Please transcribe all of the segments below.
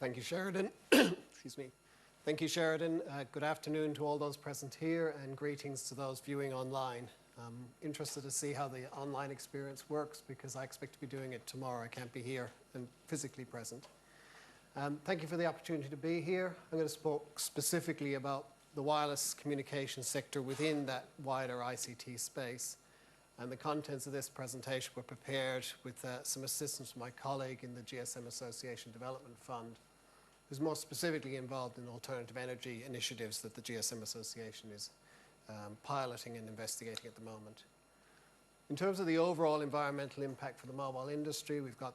Thank you, Sheridan. Excuse me. Thank you, Sheridan. Good afternoon to all those present here, and greetings to those viewing online. I'm interested to see how the online experience works because I expect to be doing it tomorrow. I can't be here and physically present. Thank you for the opportunity to be here. I'm going to speak specifically about the wireless communication sector within that wider ICT space. And the contents of this presentation were prepared with some assistance from my colleague in the GSM Association Development Fund, who's more specifically involved in alternative energy initiatives that the GSM Association is piloting and investigating at the moment. In terms of the overall environmental impact for the mobile industry, we've got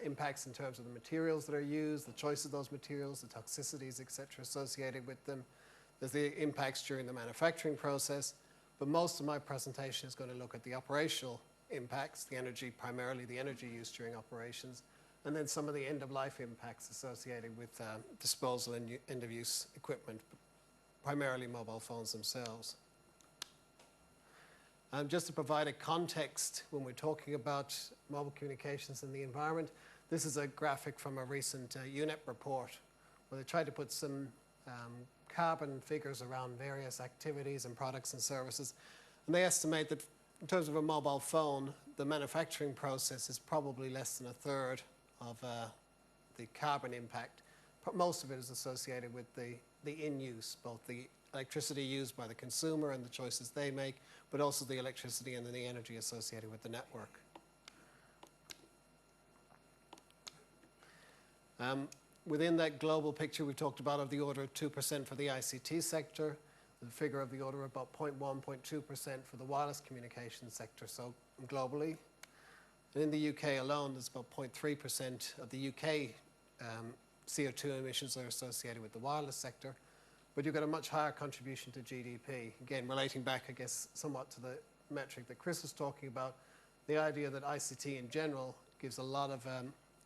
impacts in terms of the materials that are used, the choice of those materials, the toxicities, etc., associated with them. There's the impacts during the manufacturing process, but most of my presentation is going to look at the operational impacts, the energy, primarily the energy used during operations, and then some of the end-of-life impacts associated with disposal and end-of-use equipment, primarily mobile phones themselves. Just to provide a context when we're talking about mobile communications and the environment, this is a graphic from a recent UNEP report where they tried to put some carbon figures around various activities and products and services. And they estimate that in terms of a mobile phone, the manufacturing process is probably less than a third of the carbon impact. Most of it is associated with the in-use, both the electricity used by the consumer and the choices they make, but also the electricity and the energy associated with the network. Within that global picture we talked about of the order of 2% for the ICT sector, the figure of the order of about 0.1%, 0.2% for the wireless communications sector, so globally. And in the UK alone, there's about 0.3% of the UK CO2 emissions are associated with the wireless sector, but you've got a much higher contribution to GDP. Again, relating back, I guess, somewhat to the metric that Chris was talking about, the idea that ICT in general gives a lot of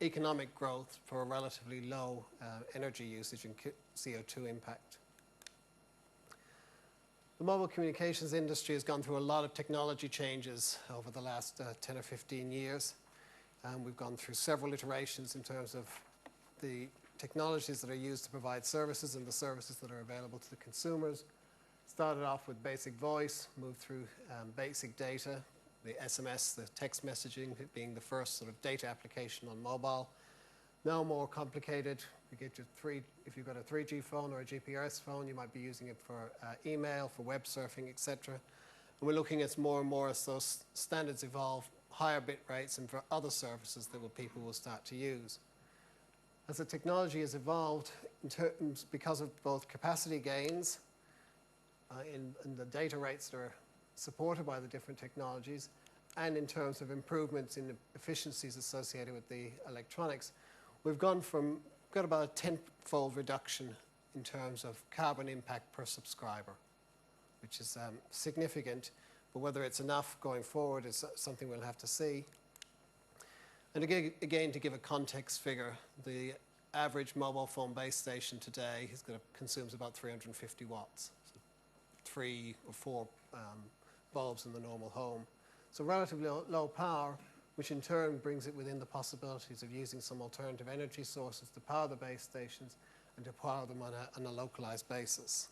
economic growth for a relatively low energy usage and CO2 impact. The mobile communications industry has gone through a lot of technology changes over the last 10 or 15 years. We've gone through several iterations in terms of the technologies that are used to provide services and the services that are available to the consumers. Started off with basic voice, moved through basic data, the SMS, the text messaging being the first sort of data application on mobile. Now more complicated. You get if you've got a 3G phone or a GPS phone, you might be using it for email, for web surfing, etc. And we're looking at more and more as those standards evolve, higher bit rates and for other services that people will start to use. As the technology has evolved, in terms, because of both capacity gains in the data rates that are supported by the different technologies, and in terms of improvements in the efficiencies associated with the electronics, we've got about a tenfold reduction in terms of carbon impact per subscriber, which is significant, but whether it's enough going forward is something we'll have to see. And again, to give a context figure, the average mobile phone base station today consumes about 350 watts, so 3 or 4 bulbs in the normal home. So relatively low power, which in turn brings it within the possibilities of using some alternative energy sources to power the base stations and to power them on a localized basis.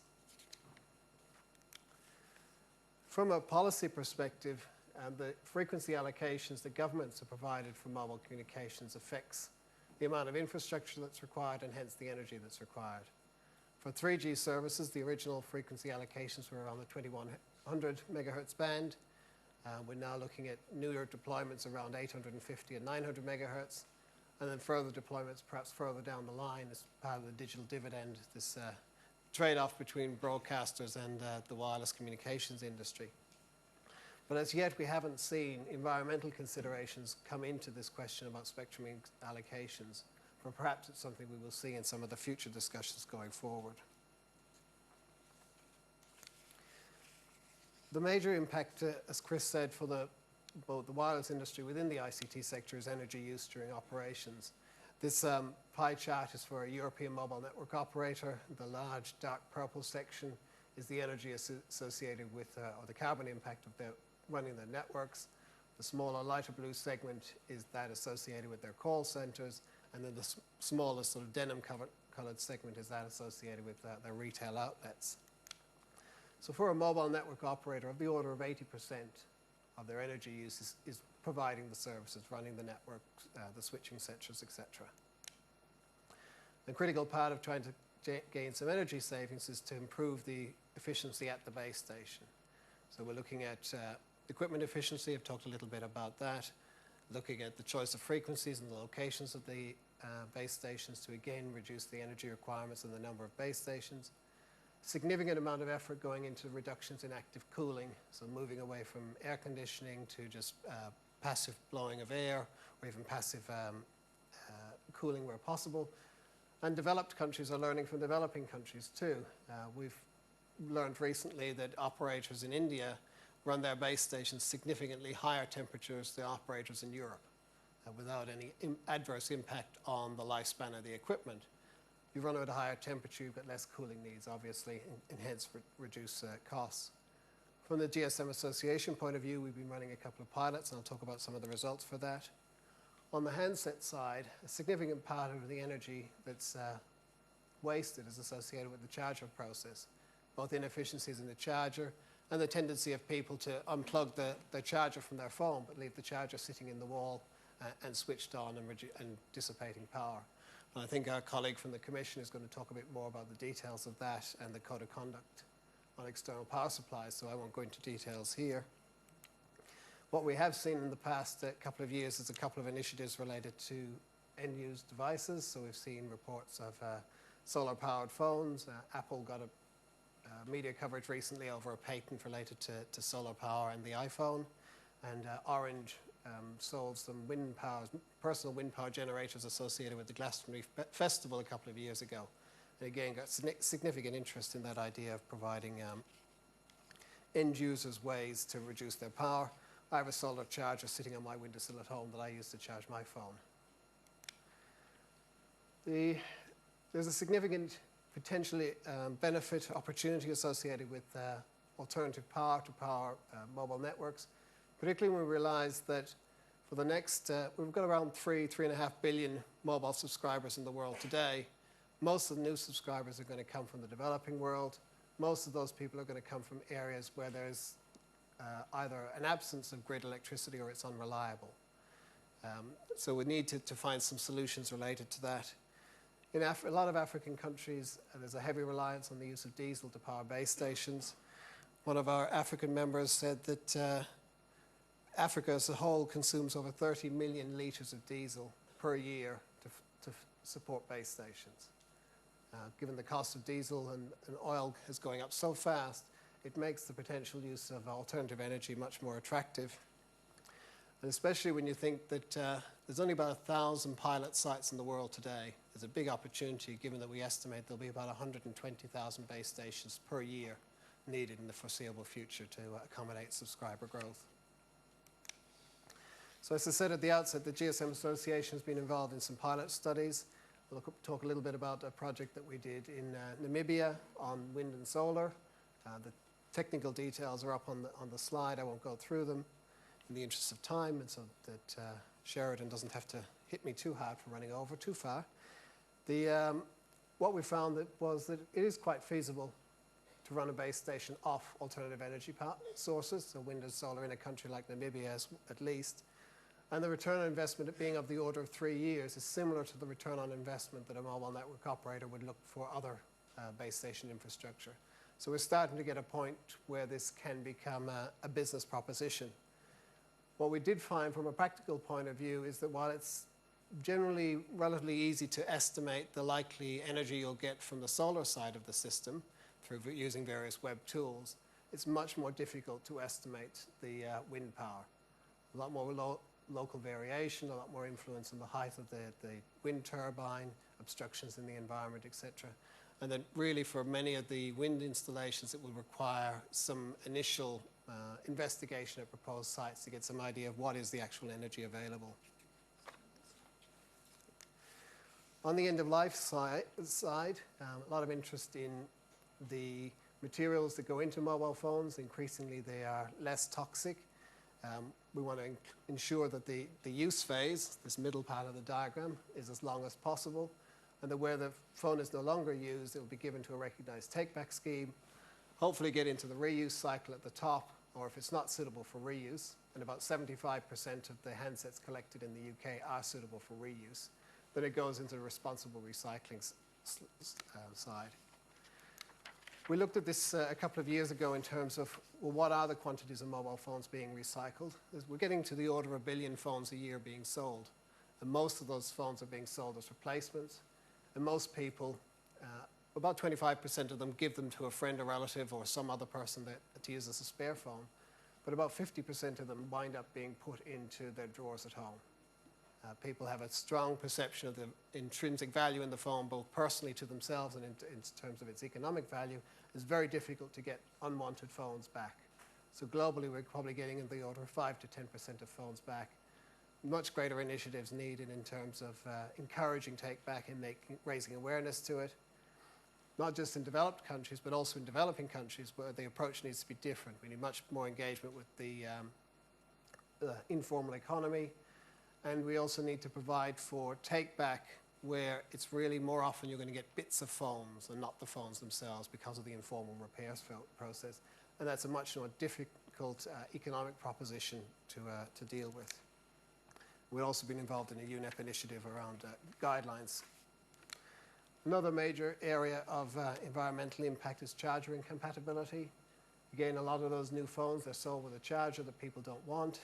From a policy perspective, the frequency allocations that governments have provided for mobile communications affects the amount of infrastructure that's required and hence the energy that's required. For 3G services, the original frequency allocations were around the 2100 megahertz band. We're now looking at newer deployments around 850 and 900 megahertz, and then further deployments perhaps further down the line as part of the digital dividend, this trade-off between broadcasters and the wireless communications industry. But as yet, we haven't seen environmental considerations come into this question about spectrum allocations, but perhaps it's something we will see in some of the future discussions going forward. The major impact, as Chris said, for both the wireless industry within the ICT sector is energy use during operations. This pie chart is for a European mobile network operator. The large dark purple section is the energy associated with, or the carbon impact of running their networks. The smaller lighter blue segment is that associated with their call centers, And then the smallest sort of denim-colored segment is that associated with their retail outlets. So for a mobile network operator, of the order of 80% of their energy use is providing the services, running the network, the switching sectors, etc. The critical part of trying to gain some energy savings is to improve the efficiency at the base station. So we're looking at equipment efficiency. I've talked a little bit about that. Looking at the choice of frequencies and the locations of the base stations to again reduce the energy requirements and the number of base stations. Significant amount of effort going into reductions in active cooling, so moving away from air conditioning to just passive blowing of air, or even passive cooling where possible. And developed countries are learning from developing countries too. We've learned recently that operators in India run their base stations significantly higher temperatures than operators in Europe, without any adverse impact on the lifespan of the equipment. You run at a higher temperature, you've got less cooling needs, obviously, and hence reduce costs. From the GSM Association point of view, we've been running a couple of pilots, and I'll talk about some of the results for that. On the handset side, a significant part of the energy that's wasted is associated with the charger process, both inefficiencies in the charger and the tendency of people to unplug the charger from their phone but leave the charger sitting in the wall and switched on and dissipating power. And I think our colleague from the Commission is going to talk a bit more about the details of that and the code of conduct on external power supplies, so I won't go into details here. What we have seen in the past couple of years is a couple of initiatives related to end-use devices. So we've seen reports of solar-powered phones. Apple got a media coverage recently over a patent related to solar power and the iPhone. And Orange sold some personal wind power generators associated with the Glastonbury Festival a couple of years ago. And again, got significant interest in that idea of providing end users ways to reduce their power. I have a solar charger sitting on my windowsill at home that I use to charge my phone. There's a significant potentially benefit opportunity associated with alternative power to power mobile networks, particularly when we realize that for the next, we've got around 3.5 billion mobile subscribers in the world today. Most of the new subscribers are going to come from the developing world. Most of those people are going to come from areas where there's either an absence of grid electricity or it's unreliable. So we need to find some solutions related to that. In a lot of African countries, there's a heavy reliance on the use of diesel to power base stations. One of our African members said that Africa as a whole consumes over 30 million litres of diesel per year to support base stations. Given the cost of diesel and oil is going up so fast, it makes the potential use of alternative energy much more attractive. And especially when you think that there's only about 1,000 pilot sites in the world today. There's a big opportunity given that we estimate there'll be about 120,000 base stations per year needed in the foreseeable future to accommodate subscriber growth. So as I said at the outset, the GSM Association has been involved in some pilot studies. We'll talk a little bit about a project that we did in Namibia on wind and solar. The technical details are up on the slide. I won't go through them in the interest of time, and so that Sheridan doesn't have to hit me too hard for running over too far. What we found was that it is quite feasible to run a base station off alternative energy sources, so wind and solar in a country like Namibia at least. And the return on investment being of the order of 3 years is similar to the return on investment that a mobile network operator would look for other base station infrastructure. So we're starting to get a point where this can become a business proposition. What we did find from a practical point of view is that while it's generally relatively easy to estimate the likely energy you'll get from the solar side of the system through using various web tools, it's much more difficult to estimate the wind power. A lot more local variation, a lot more influence on the height of the wind turbine, obstructions in the environment, etc. And then really for many of the wind installations, it will require some initial investigation at proposed sites to get some idea of what is the actual energy available. On the end-of-life side, a lot of interest in the materials that go into mobile phones. Increasingly, they are less toxic. We want to ensure that the use phase, this middle part of the diagram, is as long as possible, and that where the phone is no longer used, it will be given to a recognized take-back scheme, hopefully get into the reuse cycle at the top, or if it's not suitable for reuse, and about 75% of the handsets collected in the UK are suitable for reuse, then it goes into the responsible recycling side. We looked at this a couple of years ago in terms of, well, what are the quantities of mobile phones being recycled? We're getting to the order of 1 billion phones a year being sold, and most of those phones are being sold as replacements, and most people, about 25% of them give them to a friend or relative or some other person to use as a spare phone, but about 50% of them wind up being put into their drawers at home. People have a strong perception of the intrinsic value in the phone, both personally to themselves and in terms of its economic value. It's very difficult to get unwanted phones back. So globally, we're probably getting in the order of 5 to 10% of phones back. Much greater initiatives needed in terms of encouraging take-back and raising awareness to it, not just in developed countries, but also in developing countries where the approach needs to be different. We need much more engagement with the informal economy. And we also need to provide for take-back where it's really more often you're going to get bits of phones and not the phones themselves because of the informal repairs process. And that's a much more difficult economic proposition to deal with. We've also been involved in a UNEP initiative around guidelines. Another major area of environmental impact is charger incompatibility. Again, a lot of those new phones, they're sold with a charger that people don't want.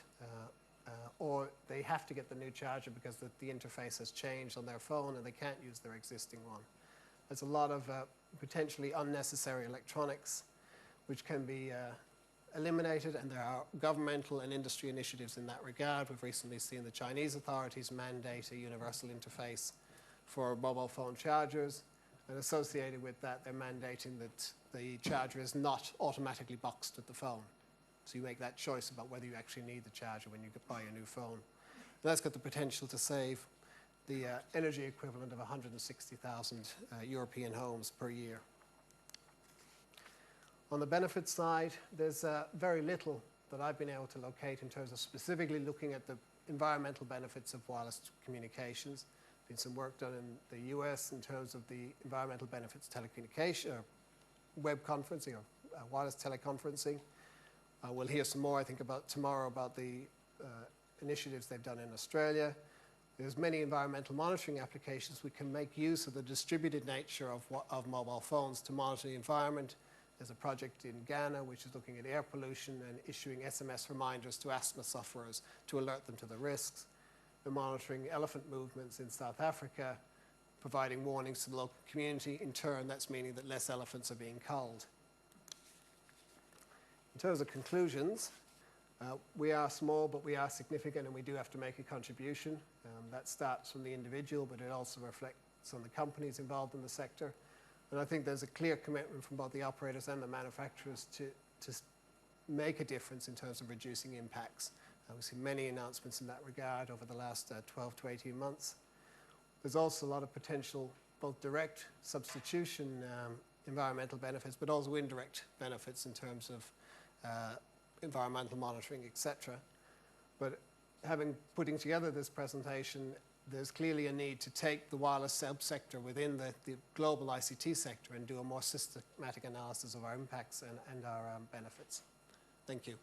Or they have to get the new charger because the interface has changed on their phone and they can't use their existing one. There's a lot of potentially unnecessary electronics which can be eliminated, and there are governmental and industry initiatives in that regard. We've recently seen the Chinese authorities mandate a universal interface for mobile phone chargers, and associated with that, they're mandating that the charger is not automatically boxed at the phone. So you make that choice about whether you actually need the charger when you buy a new phone. And that's got the potential to save the energy equivalent of 160,000 European homes per year. On the benefits side, there's very little that I've been able to locate in terms of specifically looking at the environmental benefits of wireless communications. There's been some work done in the US in terms of the environmental benefits of telecommunication, or web conferencing, or wireless teleconferencing. We'll hear some more, I think, tomorrow about the initiatives they've done in Australia. There's many environmental monitoring applications. We can make use of the distributed nature of mobile phones to monitor the environment. There's a project in Ghana which is looking at air pollution and issuing SMS reminders to asthma sufferers to alert them to the risks. They're monitoring elephant movements in South Africa, providing warnings to the local community. In turn, that's meaning that less elephants are being culled. In terms of conclusions, we are small, but we are significant, and we do have to make a contribution. That starts from the individual, but it also reflects on the companies involved in the sector. And I think there's a clear commitment from both the operators and the manufacturers to make a difference in terms of reducing impacts. We've seen many announcements in that regard over the last 12 to 18 months. There's also a lot of potential, both direct substitution environmental benefits, but also indirect benefits in terms of environmental monitoring, etc. But putting together this presentation, there's clearly a need to take the wireless subsector within the global ICT sector and do a more systematic analysis of our impacts and our benefits. Thank you.